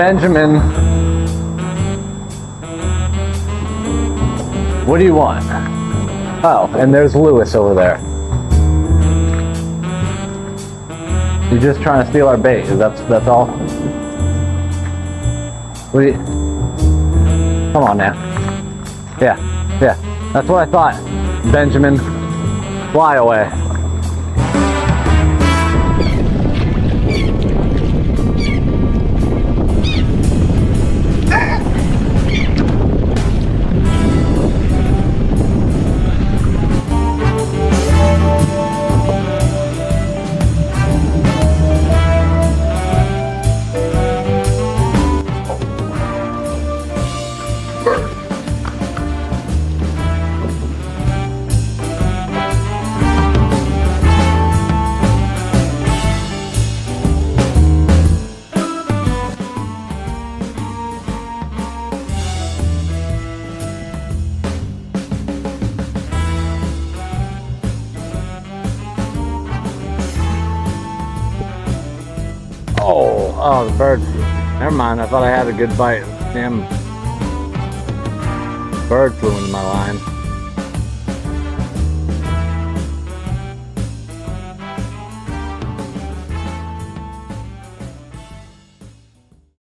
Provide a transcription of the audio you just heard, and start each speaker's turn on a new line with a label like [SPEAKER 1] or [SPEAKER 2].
[SPEAKER 1] Benjamin, what do you want? Oh, and there's Lewis over there. You're just trying to steal our bait. That's all? What do you... Come on now. Yeah. That's what I thought. Benjamin, fly away. Oh, the bird. Never mind, I thought I had a good bite. Damn bird flew into my line.